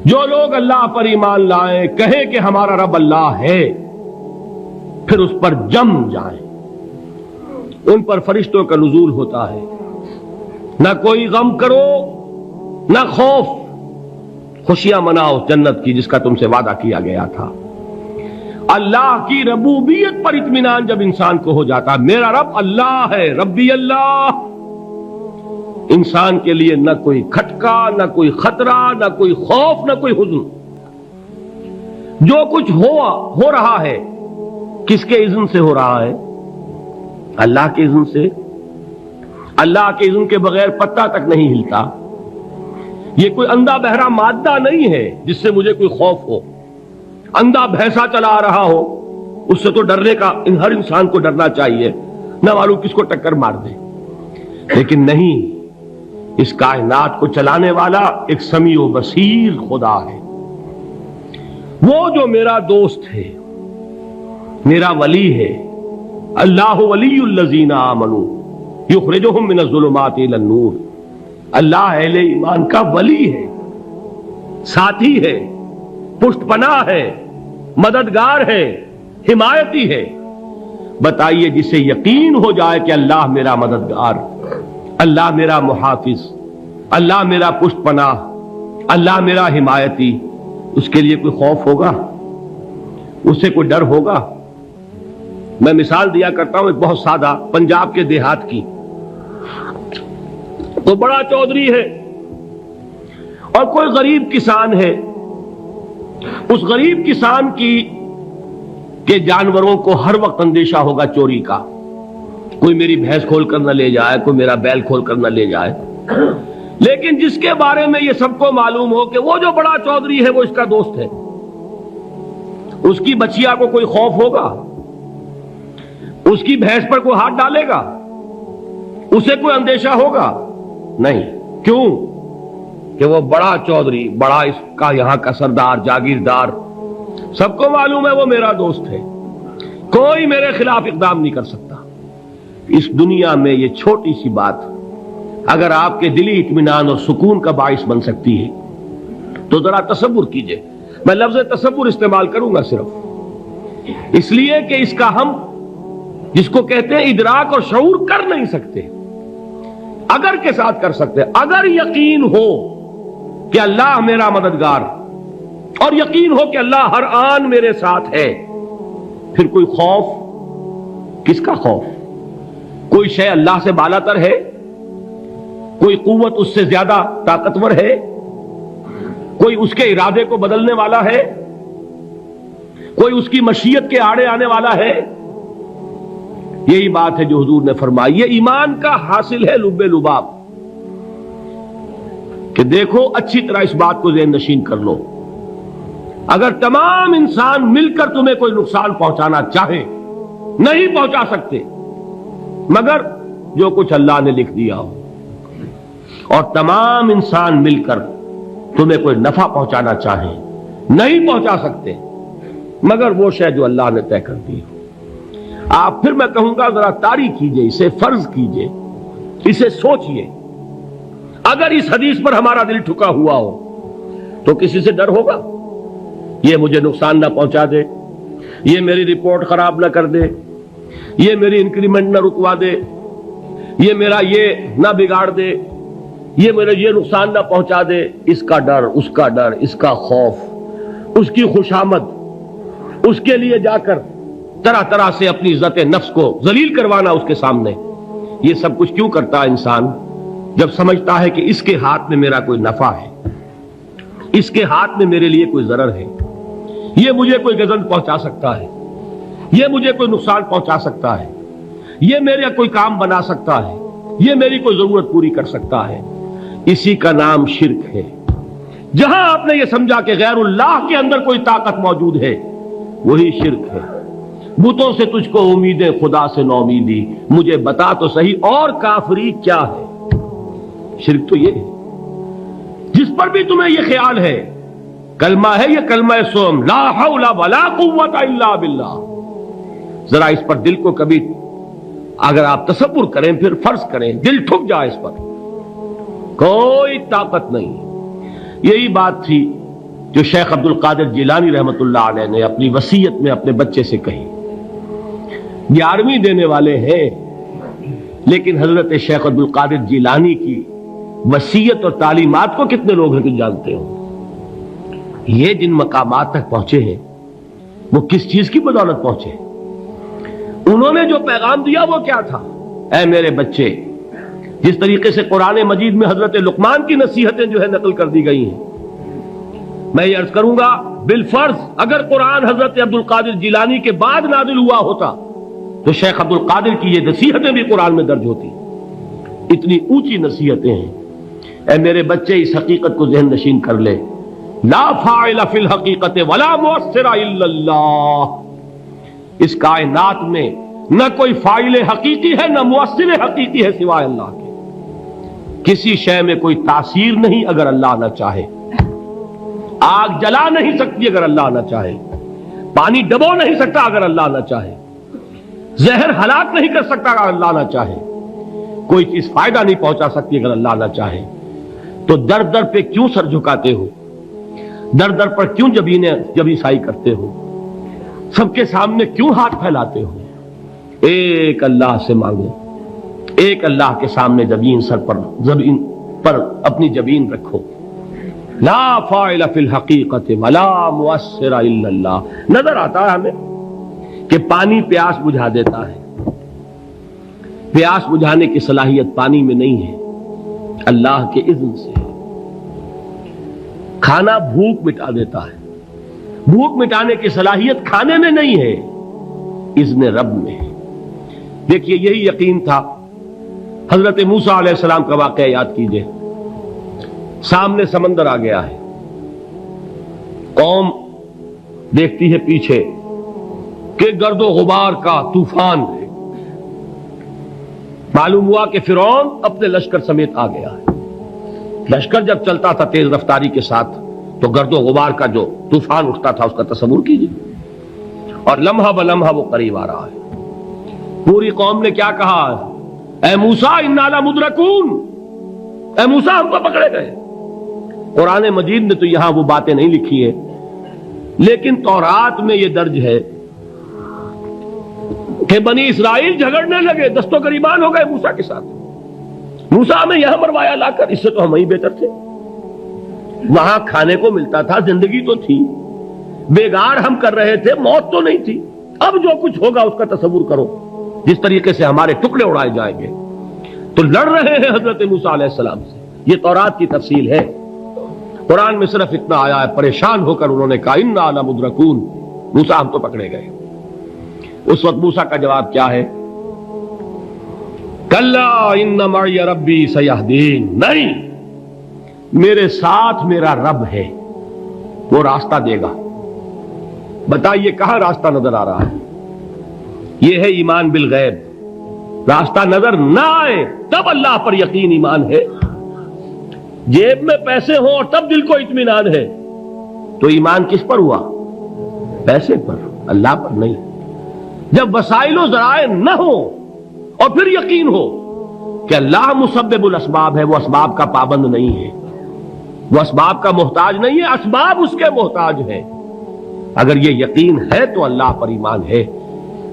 جو لوگ اللہ پر ایمان لائیں، کہیں کہ ہمارا رب اللہ ہے، پھر اس پر جم جائیں، ان پر فرشتوں کا نزول ہوتا ہے، نہ کوئی غم کرو نہ خوف، خوشیاں مناؤ جنت کی جس کا تم سے وعدہ کیا گیا تھا۔ اللہ کی ربوبیت پر اطمینان جب انسان کو ہو جاتا، میرا رب اللہ ہے، ربی اللہ، انسان کے لیے نہ کوئی کھٹکا، نہ کوئی خطرہ، نہ کوئی خوف، نہ کوئی حزن۔ جو کچھ ہو رہا ہے کس کے اذن سے ہو رہا ہے؟ اللہ کے اذن سے۔ اللہ کے اذن کے بغیر پتہ تک نہیں ہلتا۔ یہ کوئی اندھا بہرا مادہ نہیں ہے جس سے مجھے کوئی خوف ہو۔ اندھا بھینسا چلا آ رہا ہو اس سے تو ڈرنے کا ہر انسان کو ڈرنا چاہیے، نہ معلوم کس کو ٹکر مار دے، لیکن نہیں، اس کائنات کو چلانے والا ایک سمیع و بصیر خدا ہے، وہ جو میرا دوست ہے، میرا ولی ہے۔ اللہ ولی الذین آمنوا یخرجہم من الظلمات الی النور۔ اللہ اہل ایمان کا ولی ہے، ساتھی ہے، پشت پناہ ہے، مددگار ہے، حمایتی ہے۔ بتائیے جسے یقین ہو جائے کہ اللہ میرا مددگار، اللہ میرا محافظ، اللہ میرا پشت پناہ، اللہ میرا حمایتی، اس کے لیے کوئی خوف ہوگا؟ اس سے کوئی ڈر ہوگا؟ میں مثال دیا کرتا ہوں ایک بہت سادہ، پنجاب کے دیہات کی۔ تو بڑا چودھری ہے اور کوئی غریب کسان ہے، اس غریب کسان کے جانوروں کو ہر وقت اندیشہ ہوگا چوری کا، کوئی میری بھینس کھول کر نہ لے جائے، کوئی میرا بیل کھول کر نہ لے جائے۔ لیکن جس کے بارے میں یہ سب کو معلوم ہو کہ وہ جو بڑا چودھری ہے وہ اس کا دوست ہے، اس کی بچیا کو کوئی خوف ہوگا؟ اس کی بھینس پر کوئی ہاتھ ڈالے گا؟ اسے کوئی اندیشہ ہوگا؟ نہیں۔ کیوں؟ کہ وہ بڑا چودھری، بڑا اس کا یہاں کا سردار، جاگیردار، سب کو معلوم ہے وہ میرا دوست ہے، کوئی میرے خلاف اقدام نہیں کر سکتا۔ اس دنیا میں یہ چھوٹی سی بات اگر آپ کے دلی اطمینان اور سکون کا باعث بن سکتی ہے تو ذرا تصور کیجئے۔ میں لفظ تصور استعمال کروں گا صرف اس لیے کہ اس کا ہم جس کو کہتے ہیں ادراک اور شعور کر نہیں سکتے، اگر کے ساتھ کر سکتے۔ اگر یقین ہو کہ اللہ میرا مددگار اور یقین ہو کہ اللہ ہر آن میرے ساتھ ہے، پھر کوئی خوف، کس کا خوف؟ کوئی شے اللہ سے بالا تر ہے؟ کوئی قوت اس سے زیادہ طاقتور ہے؟ کوئی اس کے ارادے کو بدلنے والا ہے؟ کوئی اس کی مشیت کے آڑے آنے والا ہے؟ یہی بات ہے جو حضور نے فرمائی، یہ ایمان کا حاصل ہے لب لباب، کہ دیکھو اچھی طرح اس بات کو ذہن نشین کر لو، اگر تمام انسان مل کر تمہیں کوئی نقصان پہنچانا چاہے نہیں پہنچا سکتے، مگر جو کچھ اللہ نے لکھ دیا ہو، اور تمام انسان مل کر تمہیں کوئی نفع پہنچانا چاہیں نہیں پہنچا سکتے، مگر وہ شے جو اللہ نے طے کر دی ہو۔ آپ پھر میں کہوں گا ذرا طاری کیجئے، اسے فرض کیجئے، اسے سوچئے، اگر اس حدیث پر ہمارا دل ٹھکا ہوا ہو تو کسی سے ڈر ہوگا؟ یہ مجھے نقصان نہ پہنچا دے، یہ میری رپورٹ خراب نہ کر دے، یہ میری انکریمنٹ نہ رکوا دے، یہ میرا یہ نہ بگاڑ دے، یہ میرا یہ نقصان نہ پہنچا دے۔ اس کا ڈر، اس کا ڈر، اس کا خوف، اس کی خوشامد، اس کے لیے جا کر طرح طرح سے اپنی عزت نفس کو ذلیل کروانا اس کے سامنے، یہ سب کچھ کیوں کرتا ہے انسان؟ جب سمجھتا ہے کہ اس کے ہاتھ میں میرا کوئی نفع ہے، اس کے ہاتھ میں میرے لیے کوئی ضرر ہے، یہ مجھے کوئی گزن پہنچا سکتا ہے، یہ مجھے کوئی نقصان پہنچا سکتا ہے، یہ میرا کوئی کام بنا سکتا ہے، یہ میری کوئی ضرورت پوری کر سکتا ہے، اسی کا نام شرک ہے۔ جہاں آپ نے یہ سمجھا کہ غیر اللہ کے اندر کوئی طاقت موجود ہے، وہی شرک ہے۔ بتوں سے تجھ کو امید ہے، خدا سے نومیدی، مجھے بتا تو صحیح اور کافری کیا ہے؟ شرک تو یہ ہے۔ جس پر بھی تمہیں یہ خیال ہے، کلمہ ہے یہ کلمہ سوم، لا حول ولا قوت الا باللہ، ذرا اس پر دل کو کبھی اگر آپ تصور کریں، پھر فرض کریں، دل ٹھک جائے اس پر، کوئی طاقت نہیں۔ یہی بات تھی جو شیخ عبد القادر جیلانی رحمۃ اللہ علیہ نے اپنی وصیت میں اپنے بچے سے کہی. 11ویں دینے والے ہیں، لیکن حضرت شیخ عبد القادر جیلانی کی وصیت اور تعلیمات کو کتنے لوگ ہیں کہ جانتے ہو؟ یہ جن مقامات تک پہنچے ہیں وہ کس چیز کی بدولت پہنچے؟ انہوں نے جو پیغام دیا وہ کیا تھا؟ اے میرے بچے، جس طریقے سے قرآن مجید میں حضرت لقمان کی نصیحتیں جو ہے نقل کر دی گئی ہیں، میں یہ عرض کروں گا بالفرض اگر قرآن حضرت عبد القادر جیلانی کے بعد نازل ہوا ہوتا تو شیخ عبد القادر کی یہ نصیحتیں بھی قرآن میں درج ہوتی. اتنی اونچی نصیحتیں ہیں. اے میرے بچے، اس حقیقت کو ذہن نشین کر لے، لا فاعل فی الحقیقت ولا مؤثر الا اللہ. اس کائنات میں نہ کوئی فاعل حقیقی ہے نہ مؤثر حقیقی ہے سوائے اللہ کے. کسی شے میں کوئی تاثیر نہیں اگر اللہ نہ چاہے. آگ جلا نہیں سکتی اگر اللہ نہ چاہے. پانی ڈبو نہیں سکتا اگر اللہ نہ چاہے. زہر ہلاک نہیں کر سکتا اگر اللہ نہ چاہے. کوئی چیز فائدہ نہیں پہنچا سکتی اگر اللہ نہ چاہے. تو در در پہ کیوں سر جھکاتے ہو؟ در در پر کیوں جبیں سائی کرتے ہو؟ سب کے سامنے کیوں ہاتھ پھیلاتے ہو؟ ایک اللہ سے مانگو، ایک اللہ کے سامنے زمین پر اپنی جبین رکھو. لا فاعل فی الحقیقت ولا مؤثر الا اللہ. نظر آتا ہے ہمیں کہ پانی پیاس بجھا دیتا ہے. پیاس بجھانے کی صلاحیت پانی میں نہیں ہے، اللہ کے اذن سے. کھانا بھوک مٹا دیتا ہے، بھوک مٹانے کی صلاحیت کھانے میں نہیں ہے، اذن رب میں ہے. دیکھیے یہی یقین تھا. حضرت موسیٰ علیہ السلام کا واقعہ یاد کیجئے. سامنے سمندر آ گیا ہے، قوم دیکھتی ہے پیچھے کہ گرد و غبار کا طوفان ہے. معلوم ہوا کہ فرعون اپنے لشکر سمیت آ گیا ہے. لشکر جب چلتا تھا تیز رفتاری کے ساتھ تو گرد و غبار کا جو طوفان اٹھتا تھا اس کا تصور کیجیے. اور لمحہ بلمحہ وہ قریب آ رہا ہے. پوری قوم نے کیا کہا؟ اے موسیٰ انا لمدرکون، اے موسیٰ ہم کو پکڑے گئے. قرآن مجید نے تو یہاں وہ باتیں نہیں لکھی ہیں، لیکن تورات میں یہ درج ہے کہ بنی اسرائیل جھگڑنے لگے، دست و گریبان ہو گئے موسیٰ کے ساتھ. موسیٰ ہمیں یہاں مروایا لا کر، اس سے تو ہم ہی بہتر تھے. وہاں کھانے کو ملتا تھا، زندگی تو تھی، بیگار ہم کر رہے تھے، موت تو نہیں تھی. اب جو کچھ ہوگا اس کا تصور کرو، جس طریقے سے ہمارے ٹکڑے اڑائے جائیں گے. تو لڑ رہے ہیں حضرت موسیٰ علیہ السلام سے. یہ تورات کی تفصیل ہے. قرآن میں صرف اتنا آیا ہے، پریشان ہو کر انہوں نے کہا انا لمدرکون، موسیٰ ہم تو پکڑے گئے. اس وقت موسیٰ کا جواب کیا ہے؟ کلا ان معی ربی سیہدین. نہیں، میرے ساتھ میرا رب ہے، وہ راستہ دے گا. بتائیے کہاں راستہ نظر آ رہا ہے؟ یہ ہے ایمان بالغیب. راستہ نظر نہ آئے تب اللہ پر یقین ایمان ہے. جیب میں پیسے ہوں اور تب دل کو اطمینان ہے تو ایمان کس پر ہوا؟ پیسے پر، اللہ پر نہیں. جب وسائل و ذرائع نہ ہو اور پھر یقین ہو کہ اللہ مسبب الاسباب ہے، وہ اسباب کا پابند نہیں ہے، وہ اسباب کا محتاج نہیں ہے، اسباب اس کے محتاج ہے. اگر یہ یقین ہے تو اللہ پر ایمان ہے.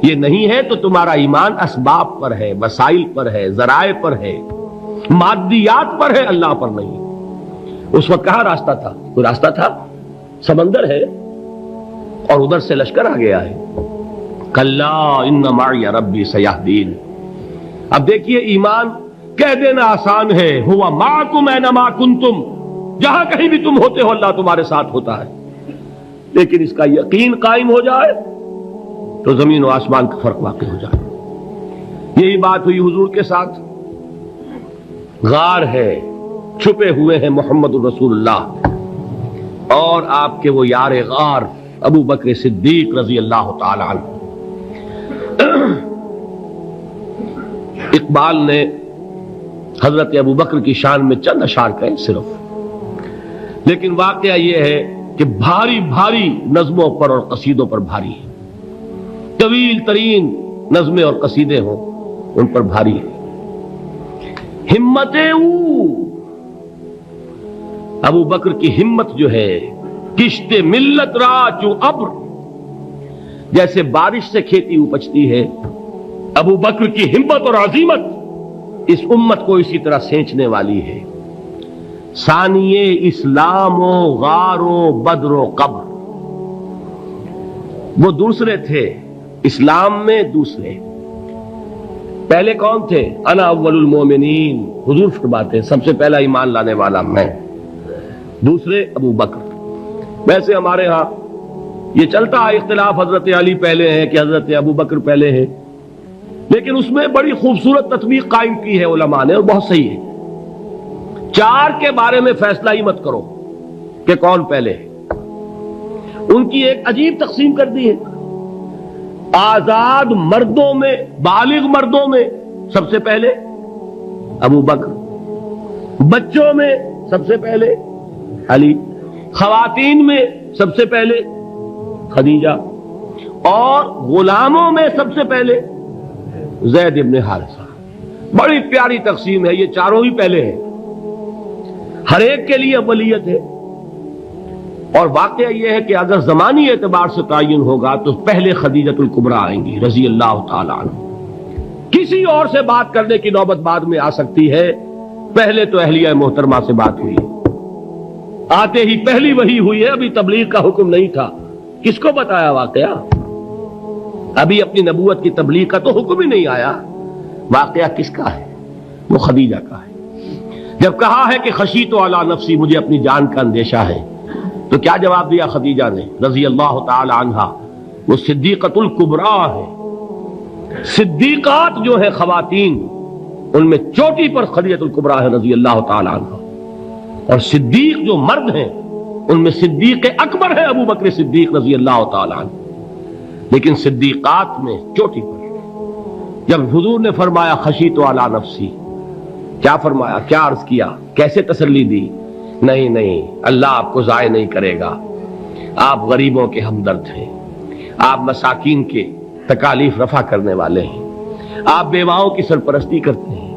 یہ نہیں ہے تو تمہارا ایمان اسباب پر ہے، وسائل پر ہے، ذرائع پر ہے، مادیات پر ہے، اللہ پر نہیں. اس وقت کہاں راستہ تھا؟ کوئی راستہ تھا؟ سمندر ہے اور ادھر سے لشکر آ گیا ہے. کلا ان معی ربی سیہدین. اب دیکھیے ایمان کہہ دینا آسان ہے، ہوا معکم اینما کنتم، جہاں کہیں بھی تم ہوتے ہو اللہ تمہارے ساتھ ہوتا ہے. لیکن اس کا یقین قائم ہو جائے تو زمین و آسمان کا فرق واقع ہو جائے. یہی بات ہوئی حضور کے ساتھ. غار ہے، چھپے ہوئے ہیں محمد الرسول اللہ اور آپ کے وہ یار غار ابو بکر صدیق رضی اللہ تعالی عنہ. اقبال نے حضرت ابو بکر کی شان میں چند اشعار کہے صرف، لیکن واقعہ یہ ہے کہ بھاری بھاری نظموں پر اور قصیدوں پر بھاری ہے. طویل ترین نظمیں اور قصیدے ہوں ان پر بھاری ہے. ہمت ابو بکر کی ہمت جو ہے کشت ملت را چو ابر، جیسے بارش سے کھیتی اپجتی ہے، ابو بکر کی ہمت اور عزیمت اس امت کو اسی طرح سینچنے والی ہے۔ ثانیے اسلام و غار و بدر و قبر، وہ دوسرے تھے اسلام میں، دوسرے پہلے کون تھے؟ انا اول المومنین، حضور فرماتے ہیں سب سے پہلا ایمان لانے والا میں، دوسرے ابو بکر۔ ویسے ہمارے ہاں یہ چلتا ہے اختلاف، حضرت علی پہلے ہیں کہ حضرت ابو بکر پہلے ہیں، لیکن اس میں بڑی خوبصورت تطبیق قائم کی ہے علماء نے، اور بہت صحیح ہے۔ چار کے بارے میں فیصلہ ہی مت کرو کہ کون پہلے ہے، ان کی ایک عجیب تقسیم کر دی ہے۔ آزاد مردوں میں، بالغ مردوں میں سب سے پہلے ابو بکر، بچوں میں سب سے پہلے علی، خواتین میں سب سے پہلے خدیجہ، اور غلاموں میں سب سے پہلے زید ابن حارثہ۔ بڑی پیاری تقسیم ہے، یہ چاروں ہی پہلے ہیں، ہر ایک کے لیے اولیت ہے۔ اور واقعہ یہ ہے کہ اگر زمانی اعتبار سے تعین ہوگا تو پہلے خدیجۃ الکبریٰ آئیں گی رضی اللہ تعالی عنہ، کسی اور سے بات کرنے کی نوبت بعد میں آ سکتی ہے، پہلے تو اہلیہ محترمہ سے بات ہوئی، آتے ہی پہلی وحی ہوئی ہے، ابھی تبلیغ کا حکم نہیں تھا۔ کس کو بتایا واقعہ؟ ابھی اپنی نبوت کی تبلیغ کا تو حکم ہی نہیں آیا، واقعہ کس کا ہے؟ وہ خدیجہ کا ہے۔ جب کہا ہے کہ خشیت علی نفسی، مجھے اپنی جان کا اندیشہ ہے، تو کیا جواب دیا خدیجہ نے رضی اللہ تعالی عنہا؟ وہ صدیقۃ الکبریٰ ہے، صدیقات جو ہے خواتین ان میں چوٹی پر خدیجۃ الکبریٰ ہے رضی اللہ تعالی عنہا، اور صدیق جو مرد ہیں ان میں صدیق اکبر ہے ابو بکر صدیق رضی اللہ تعالی عنہ، لیکن صدیقات میں چوٹی پر۔ جب حضور نے فرمایا خشیت علی نفسی، کیا فرمایا، کیا عرض کیا، کیسے تسلی دی؟ نہیں نہیں، اللہ آپ کو ضائع نہیں کرے گا، آپ غریبوں کے ہمدرد ہیں، آپ مساکین کے تکالیف رفع کرنے والے ہیں، آپ بیواؤں کی سرپرستی کرتے ہیں،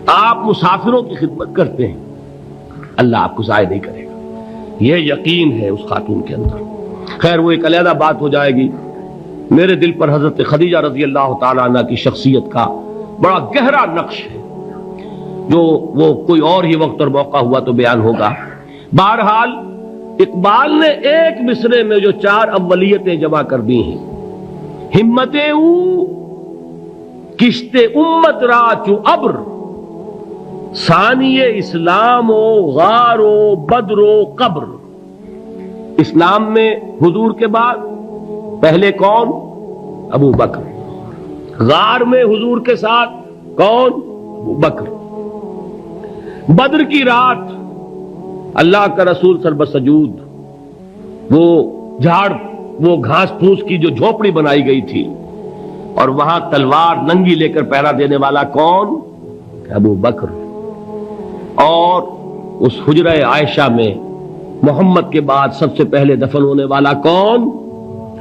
آپ مسافروں کی خدمت کرتے ہیں، اللہ آپ کو ضائع نہیں کرے گا۔ یہ یقین ہے اس خاتون کے اندر۔ خیر وہ ایک علیحدہ بات ہو جائے گی۔ میرے دل پر حضرت خدیجہ رضی اللہ تعالی عنہ کی شخصیت کا بڑا گہرا نقش ہے، جو وہ کوئی اور ہی وقت اور موقع ہوا تو بیان ہوگا۔ بہرحال اقبال نے ایک مصرے میں جو چار اولیتیں جمع کر دی ہیں، ہمتیں او کشت امت را چو ابر، ثانی اسلام و غار و بدر و قبر۔ اسلام میں حضور کے بعد پہلے کون؟ ابو بکر۔ غار میں حضور کے ساتھ کون؟ ابو بکر۔ بدر کی رات اللہ کا رسول سر بسجود، وہ جھاڑ، وہ گھاس پھوس کی جو جھوپڑی بنائی گئی تھی، اور وہاں تلوار ننگی لے کر پہرا دینے والا کون؟ ابو بکر۔ اور اس حجرہ عائشہ میں محمد کے بعد سب سے پہلے دفن ہونے والا کون؟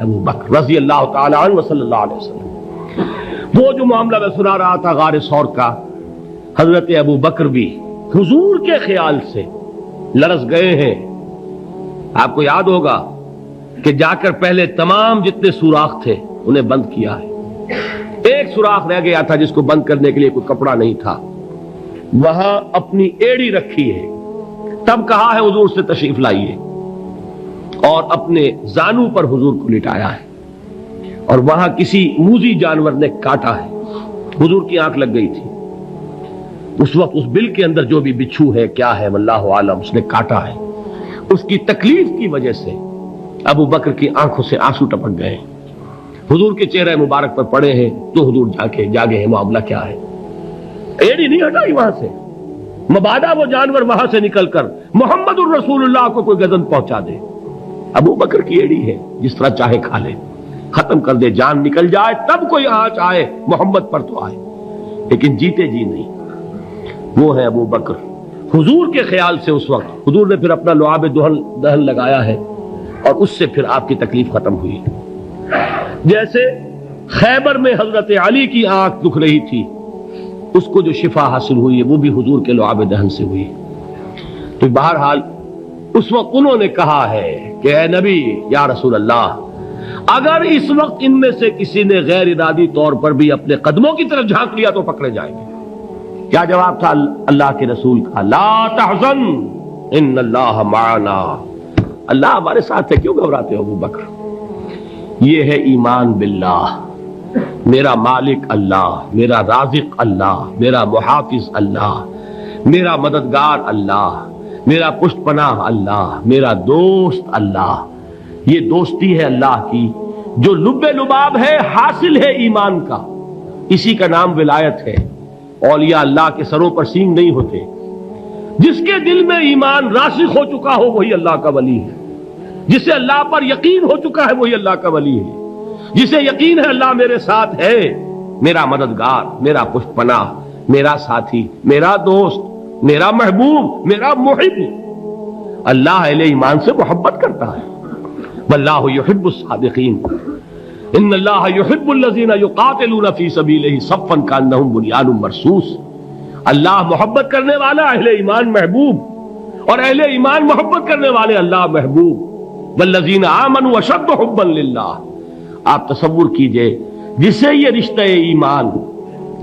ابو بکر رضی اللہ تعالی عنہ صلی اللہ علیہ وسلم۔ وہ جو معاملہ میں سنا رہا تھا غار ثور کا، حضرت ابو بکر بھی حضور کے خیال سے لرز گئے ہیں۔ آپ کو یاد ہوگا کہ جا کر پہلے تمام جتنے سوراخ تھے انہیں بند کیا ہے، ایک سوراخ رہ گیا تھا جس کو بند کرنے کے لیے کوئی کپڑا نہیں تھا، وہاں اپنی ایڑی رکھی ہے، تب کہا ہے حضور سے تشریف لائیے، اور اپنے زانو پر حضور کو لٹایا ہے، اور وہاں کسی موذی جانور نے کاٹا ہے، حضور کی آنکھ لگ گئی تھی، اس وقت اس بل کے اندر جو بھی بچھو ہے کیا ہے واللہ عالم، اس نے کاٹا ہے، اس کی تکلیف کی وجہ سے ابو بکر کی آنکھوں سے آنسو ٹپک گئے، حضور کے چہرے مبارک پر پڑے ہیں، تو حضور جاگے ہیں، معاملہ کیا ہے؟ ایڑی نہیں ہٹائی وہاں سے، مبادا وہ جانور وہاں سے نکل کر محمد الرسول اللہ کو کوئی گزن پہنچا دے، ابو بکر کی ایڑی ہے، جس طرح چاہے کھا لے، ختم کر دے، جان نکل جائے تب کوئی آنچ آئے، محمد پر تو آئے، لیکن جیتے جی نہیں۔ وہ ہے ابو بکر۔ حضور کے خیال سے اس وقت حضور نے پھر اپنا لعاب دہن لگایا ہے، اور اس سے پھر آپ کی تکلیف ختم ہوئی۔ جیسے خیبر میں حضرت علی کی آنکھ دکھ رہی تھی، اس کو جو شفا حاصل ہوئی ہے وہ بھی حضور کے لعاب دہن سے ہوئی۔ تو بہرحال اس وقت انہوں نے کہا ہے کہ اے نبی یا رسول اللہ، اگر اس وقت ان میں سے کسی نے غیر ارادی طور پر بھی اپنے قدموں کی طرف جھانک لیا تو پکڑے جائیں گے۔ کیا جواب تھا اللہ کے رسول کا؟ لا تحزن ان اللہ معنا، اللہ ہمارے ساتھ ہے، کیوں گھبراتے ہو ابو بکر؟ یہ ہے ایمان باللہ، میرا مالک اللہ، میرا رازق اللہ، میرا محافظ اللہ، میرا مددگار اللہ، میرا پشت پناہ اللہ، میرا دوست اللہ۔ یہ دوستی ہے اللہ کی جو لب لباب ہے، حاصل ہے ایمان کا، اسی کا نام ولایت ہے۔ اولیاء اللہ کے سروں پر سینگ نہیں ہوتے، جس کے دل میں ایمان راسخ ہو چکا ہو وہی اللہ کا ولی ہے، جسے اللہ پر یقین ہو چکا ہے وہی اللہ کا ولی ہے، جسے یقین ہے اللہ میرے ساتھ ہے، میرا مددگار، میرا پشت پناہ، میرا ساتھی، میرا دوست، میرا محبوب، میرا محب۔ اللہ اہل ایمان سے محبت کرتا ہے۔ واللہ یحب الصادقین، ان اللہ یحب الذین یقاتلون فی سبیلہ صفا کانہم بنیان مرصوص۔ اللہ محبت کرنے والا، اہل ایمان محبوب، اور اہل ایمان محبت کرنے والے اللہ محبوب۔ والذین آمنوا اشد حبا للہ۔ آپ تصور کیجئے جسے یہ رشتہ ایمان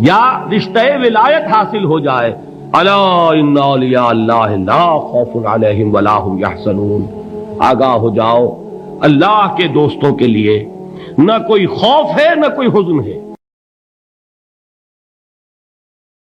یا رشتہ ولایت حاصل ہو جائے، الا ان اولیاء اللہ لا خوف علیہم ولا هم یحزنون، آگاہ ہو جاؤ، اللہ کے دوستوں کے لیے نہ کوئی خوف ہے نہ کوئی حزن ہے۔